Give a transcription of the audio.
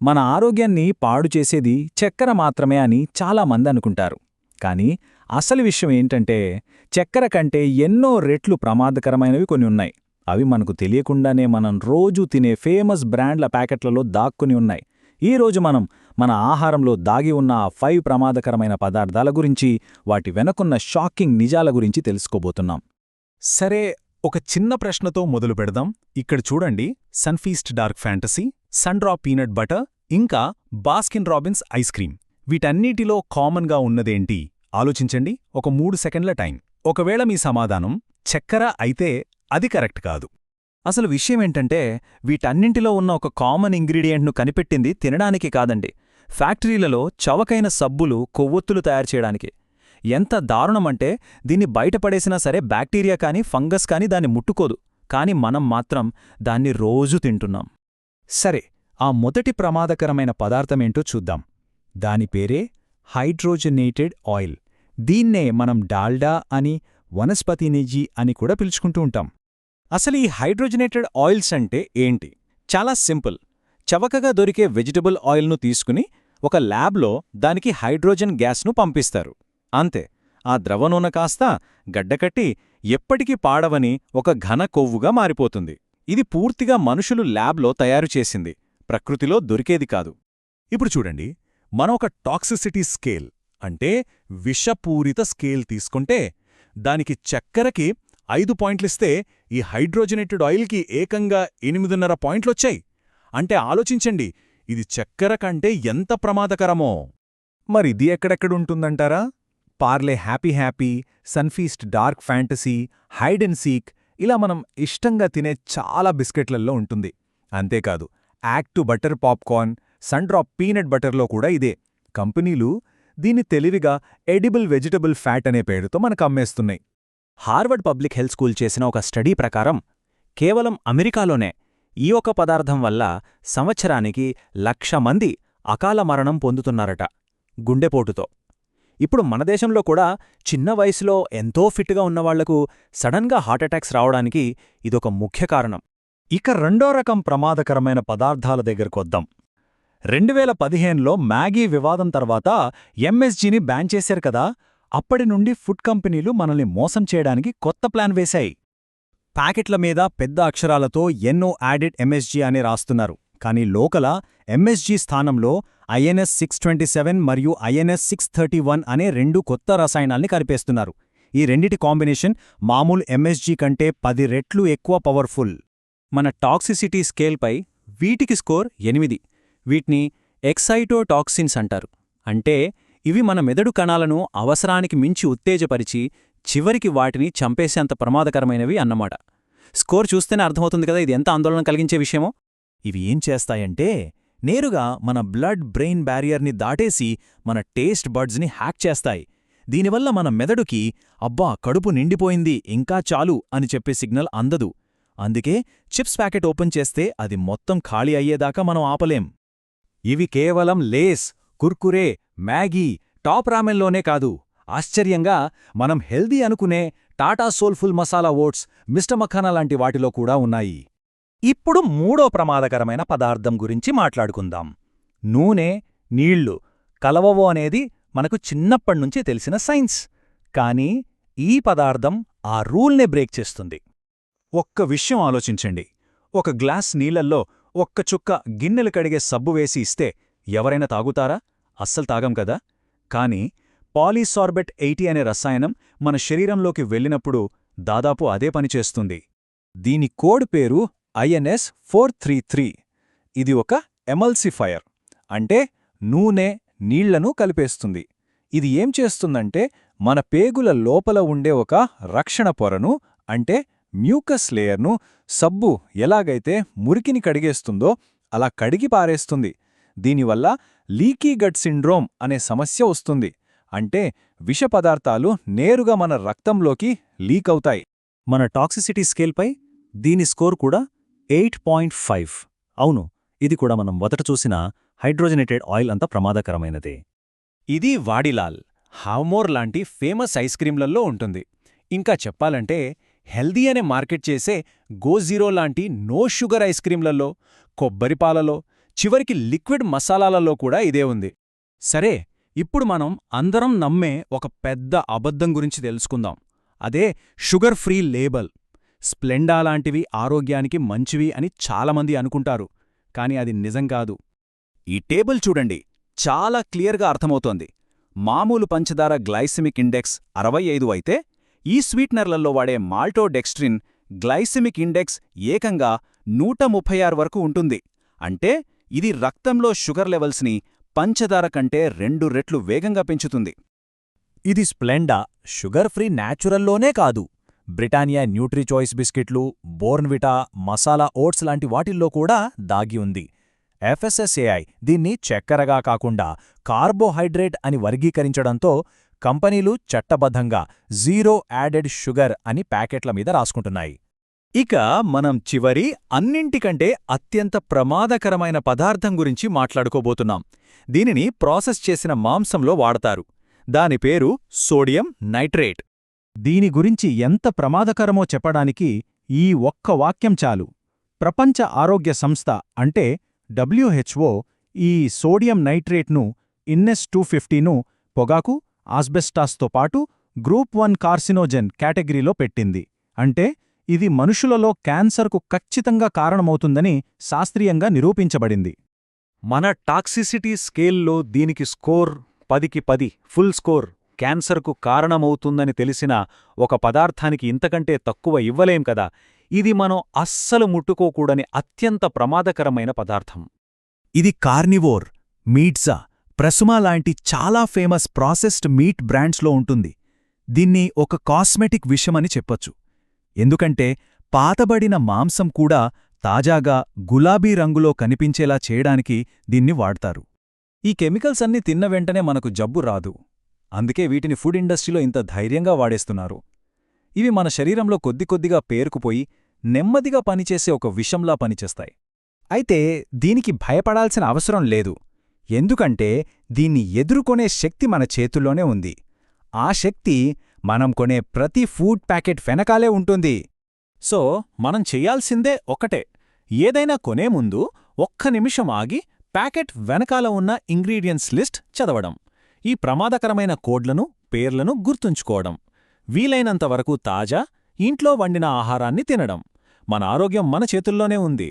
మన ఆరోగ్యాన్ని పాడు చేసేది చక్కెర మాత్రమే అని చాలామంది అనుకుంటారు. కానీ అసలు విషయం ఏంటంటే చక్కెర కంటే ఎన్నో రెట్లు ప్రమాదకరమైనవి కొన్ని ఉన్నాయి. అవి మనకు తెలియకుండానే మనం రోజూ తినే ఫేమస్ బ్రాండ్ల ప్యాకెట్లలో దాక్కుని ఉన్నాయి. ఈరోజు మనం మన ఆహారంలో దాగి ఉన్న ఆ 5 ప్రమాదకరమైన పదార్థాల గురించి, వాటి వెనకున్న షాకింగ్ నిజాల గురించి తెలుసుకోబోతున్నాం. సరే, ఒక చిన్న ప్రశ్నతో మొదలు పెడదాం. ఇక్కడ చూడండి, Sunfeast dark fantasy, Sundrop peanut butter, ఇంకా బాస్కిన్ రాబిన్స్ ఐస్ క్రీమ్. వీటన్నిటిలో కామన్గా ఉన్నదేంటి? ఆలోచించండి, ఒక 3 సెకండ్ల టైం. ఒకవేళ మీ సమాధానం చక్కెర అయితే అది కరెక్ట్ కాదు. అసలు విషయమేంటంటే వీటన్నింటిలో ఉన్న ఒక కామన్ ఇంగ్రీడియంట్ను కనిపెట్టింది తినడానికి కాదండి, ఫ్యాక్టరీలలో చవకైన సబ్బులు, కొవ్వొత్తులు తయారు చేయడానికి. ఎంత దారుణమంటే దీన్ని బయటపడేసినా సరే బ్యాక్టీరియా కానీ ఫంగస్ కానీ దాన్ని ముట్టుకోదు. కాని మనం మాత్రం దాన్ని రోజూ తింటున్నాం. సరే, ఆ మొదటి ప్రమాదకరమైన పదార్థమేంటో చూద్దాం. దాని పేరే హైడ్రోజనేటెడ్ ఆయిల్. దీన్నే మనం డాల్డా అని, వనస్పతి నెయ్యి అని కూడా పిలుచుకుంటూ ఉంటాం. అసలు ఈ హైడ్రోజనేటెడ్ ఆయిల్స్ అంటే ఏంటి? చాలా సింపుల్. చవకగా దొరికే వెజిటబుల్ ఆయిల్ను తీసుకుని ఒక ల్యాబ్లో దానికి హైడ్రోజన్ గ్యాస్ను పంపిస్తారు. అంతే. ఆ ద్రవనూనె కాస్త గడ్డకట్టి ఎప్పటికీ పాడవని ఒక ఘన కొవ్వుగా మారిపోతుంది. ఇది పూర్తిగా మనుషులు ల్యాబ్లో తయారు చేసింది, ప్రకృతిలో దొరికేది కాదు. ఇప్పుడు చూడండి, మనం ఒక టాక్సిసిటీ స్కేల్ అంటే విషపూరిత స్కేల్ తీసుకుంటే దానికి చక్కెరకి 5 పాయింట్లిస్తే ఈ హైడ్రోజనేటెడ్ ఆయిల్కి ఏకంగా 8.5 పాయింట్లొచ్చాయి. అంటే ఆలోచించండి, ఇది చక్కెర కంటే ఎంత ప్రమాదకరమో. మరిది ఎక్కడెక్కడుంటుందంటారా? Parle happy happy, Sunfeast dark fantasy, hide and seek, ఇలా మనం ఇష్టంగా తినే చాలా బిస్కెట్లలో ఉంటుంది. అంతేకాదు, act butter popcorn, Sundrop peanut బటర్లో కూడా ఇదే. కంపెనీలు దీన్ని తెలివిగా ఎడిబుల్ వెజిటబుల్ ఫ్యాట్ అనే పేరుతో మనకు అమ్మేస్తున్నాయి. హార్వర్డ్ పబ్లిక్ హెల్త్ స్కూల్ చేసిన ఒక స్టడీ ప్రకారం కేవలం అమెరికాలోనే ఈ ఒక పదార్థం వల్ల సంవత్సరానికి 1,00,000 మంది అకాల మరణం పొందుతున్నారట, గుండెపోటుతో. ఇప్పుడు మన దేశంలో కూడా చిన్న వయసులో ఎంతో ఫిట్గా ఉన్నవాళ్లకు సడన్గా హార్ట్అటాక్స్ రావడానికి ఇదొక ముఖ్య కారణం. ఇక రెండో రకం ప్రమాదకరమైన పదార్థాల దగ్గరకొద్దాం. 2015లో మ్యాగీ వివాదం తర్వాత ఎంఎస్జీని బ్యాన్ చేశారు కదా. అప్పటి నుండి ఫుడ్ కంపెనీలు మనల్ని మోసం చేయడానికి కొత్త ప్లాన్ వేశాయి. ప్యాకెట్ల మీద పెద్ద అక్షరాలతో ఎన్నో యాడెడ్ ఎంఎస్జీ అని రాస్తున్నారు. కానీ లోకల ఎంఎస్జీ స్థానంలో ఐఎన్ఎస్ 627 మరియు ఐఎన్ఎస్ 631 అనే 2 కొత్త రసాయనాల్ని కలిపేస్తున్నారు. ఈ రెండిటి కాంబినేషన్ మామూలు ఎంఎస్జీ కంటే 10 రెట్లు ఎక్కువ పవర్ఫుల్. మన టాక్సిసిటీ స్కేల్పై వీటికి స్కోర్ 8. వీటిని ఎక్సైటోటాక్సిన్స్ అంటారు. అంటే ఇవి మన మెదడు కణాలను అవసరానికి మించి ఉత్తేజపరిచి చివరికి వాటిని చంపేసేంత ప్రమాదకరమైనవి అన్నమాట. స్కోర్ చూస్తేనే అర్థమవుతుంది కదా ఇది ఎంత ఆందోళన కలిగించే విషయమో. ఇవి ఏం చేస్తాయంటే నేరుగా మన బ్లడ్ బ్రెయిన్ బ్యారియర్ని దాటేసి మన టేస్ట్ బడ్స్ని హ్యాక్ చేస్తాయి. దీనివల్ల మన మెదడుకి అబ్బా కడుపు నిండిపోయింది ఇంకా చాలు అని చెప్పే సిగ్నల్ అందదు. అందుకే చిప్స్ ప్యాకెట్ ఓపెన్ చేస్తే అది మొత్తం ఖాళీ అయ్యేదాకా మనం ఆపలేం. ఇవి కేవలం లేస్, కుర్కురే, మ్యాగీ, టాప్ రామెన్లోనే కాదు. ఆశ్చర్యంగా మనం హెల్దీ అనుకునే Tata soulful masala oats, mister makhana లాంటి వాటిలో కూడా ఉన్నాయి. ఇప్పుడు మూడో ప్రమాదకరమైన పదార్థం గురించి మాట్లాడుకుందాం. నూనె, నీళ్లు కలవవో అనేది మనకు చిన్నప్పటినుంచే తెలిసిన సైన్స్. కానీ ఈ పదార్థం ఆ రూల్నే బ్రేక్ చేస్తుంది. ఒక్క విషయం ఆలోచించండి. ఒక గ్లాస్ నీళ్లల్లో ఒక్క చుక్క గిన్నెలు కడిగే సబ్బు వేసి ఇస్తే ఎవరైనా తాగుతారా? అస్సలు తాగం కదా. కాని పాలీసార్బెట్ 80 అనే రసాయనం మన శరీరంలోకి వెళ్ళినప్పుడు దాదాపు అదే పనిచేస్తుంది. దీని కోడ్ పేరు ఐఎన్ఎస్ 433. ఇది ఒక ఎమల్సిఫైయర్, అంటే నూనె, నీళ్లను కలిపేస్తుంది. ఇది ఏం చేస్తుందంటే మన పేగుల లోపల ఉండే ఒక రక్షణ పొరను, అంటే మ్యూకస్ లేయర్ను సబ్బు ఎలాగైతే మురికిని కడిగేస్తుందో అలా కడిగి పారేస్తుంది. దీనివల్ల లీకీ గట్ సిండ్రోమ్ అనే సమస్య వస్తుంది. అంటే విష పదార్థాలు నేరుగా మన రక్తంలోకి లీక్ అవుతాయి. మన టాక్సిసిటీ స్కేల్పై దీని స్కోర్ కూడా 8.5. అవును, ఇది కూడా మనం మొదట చూసిన హైడ్రోజనేటెడ్ ఆయిల్ అంత ప్రమాదకరమైనదే. ఇది వాడిలాల్, హావ్మోర్ లాంటి ఫేమస్ ఐస్ క్రీంలలో ఉంటుంది. ఇంకా చెప్పాలంటే హెల్దీ అనే మార్కెట్ చేసే గోజీరో లాంటి నో షుగర్ ఐస్ క్రీంలలో, కొబ్బరిపాలలో, చివరికి లిక్విడ్ మసాలాలలో కూడా ఇదే ఉంది. సరే, ఇప్పుడు మనం అందరం నమ్మే ఒక పెద్ద అబద్ధం గురించి తెలుసుకుందాం. అదే షుగర్ ఫ్రీ లేబుల్. స్ప్లెండా లాంటివి ఆరోగ్యానికి మంచివి అని చాలామంది అనుకుంటారు, కాని అది నిజం కాదు. ఈ టేబుల్ చూడండి, చాలా క్లియర్గా అర్థమవుతోంది. మామూలు పంచదార గ్లైసెమిక్ ఇండెక్స్ 65 అయితే, ఈ స్వీట్నర్లలో వాడే మాల్టోడెక్స్ట్రిన్ గ్లైసెమిక్ ఇండెక్స్ ఏకంగా 136 వరకు ఉంటుంది. అంటే ఇది రక్తంలో షుగర్ లెవెల్స్ని పంచదార కంటే 2 రెట్లు వేగంగా పెంచుతుంది. ఇది స్ప్లెండా షుగర్ ఫ్రీ న్యాచురల్లోనే కాదు, బ్రిటానియా న్యూట్రీచాయిస్ బిస్కెట్లు, బోర్న్విటా, మసాలా ఓట్స్ లాంటి వాటిల్లో కూడా దాగి ఉంది. FSSAI దీన్ని చక్కెరగా కాకుండా కార్బోహైడ్రేట్ అని వర్గీకరించడంతో కంపెనీలు చట్టబద్ధంగా జీరో యాడెడ్ షుగర్ అని ప్యాకెట్ల మీద రాసుకుంటున్నాయి. ఇక మనం చివరి, అన్నింటికంటే అత్యంత ప్రమాదకరమైన పదార్థం గురించి మాట్లాడుకోబోతున్నాం. దీనిని ప్రాసెస్ చేసిన మాంసంలో వాడతారు. దాని పేరు సోడియం నైట్రేట్. దీని గురించి ఎంత ప్రమాదకరమో చెప్పడానికి ఈ ఒక్క వాక్యం చాలు. ప్రపంచ ఆరోగ్య సంస్థ అంటే WHO ఈ సోడియం నైట్రేట్ను ఇన్నెస్ 250ను పొగాకు, ఆస్బెస్టాస్తో పాటు గ్రూప్ 1 కార్సినోజెన్ కేటగిరీలో పెట్టింది. అంటే ఇది మనుషులలో క్యాన్సర్కు ఖచ్చితంగా కారణమవుతుందని శాస్త్రీయంగా నిరూపించబడింది. మన టాక్సిసిటీ స్కేల్లో దీనికి స్కోర్ 10కి 10 ఫుల్ స్కోర్. క్యాన్సర్కు కారణమవుతుందని తెలిసిన ఒక పదార్థానికి ఇంతకంటే తక్కువ ఇవ్వలేం కదా. ఇది మనం అస్సలు ముట్టుకోకూడని అత్యంత ప్రమాదకరమైన పదార్థం. ఇది కార్నివోర్, మీట్జా, ప్రసుమా లాంటి చాలా ఫేమస్ ప్రాసెస్డ్ మీట్ బ్రాండ్స్లో ఉంటుంది. దీన్ని ఒక కాస్మెటిక్ విషమని చెప్పొచ్చు. ఎందుకంటే పాతబడిన మాంసం కూడా తాజాగా గులాబీ రంగులో కనిపించేలా చేయడానికి దీన్ని వాడతారు. ఈ కెమికల్స్ అన్నీ తిన్న వెంటనే మనకు జబ్బు రాదు. అందుకే వీటిని ఫుడ్ ఇండస్ట్రీలో ఇంత ధైర్యంగా వాడేస్తున్నారు. ఇవి మన శరీరంలో కొద్దికొద్దిగా పేరుకుపోయి నెమ్మదిగా పనిచేసే ఒక విషంలా పనిచేస్తాయి. అయితే దీనికి భయపడాల్సిన అవసరం లేదు. ఎందుకంటే దీన్ని ఎదుర్కొనే శక్తి మన చేతుల్లోనే ఉంది. ఆ శక్తి మనం కొనే ప్రతి ఫుడ్ ప్యాకెట్ వెనకాలే ఉంటుంది. సో మనం చెయ్యాల్సిందే ఒకటే, ఏదైనా కొనే ముందు ఒక్క నిమిషం ఆగి ప్యాకెట్ వెనకాల ఉన్న ఇంగ్రీడియంట్స్ లిస్ట్ చదవడం, ఈ ప్రమాదకరమైన కోడ్లను, పేర్లను గుర్తుంచుకోవడం, వీలైనంతవరకు తాజా, ఇంట్లో వండిన ఆహారాన్ని తినడం. మన ఆరోగ్యం మన చేతుల్లోనే ఉంది.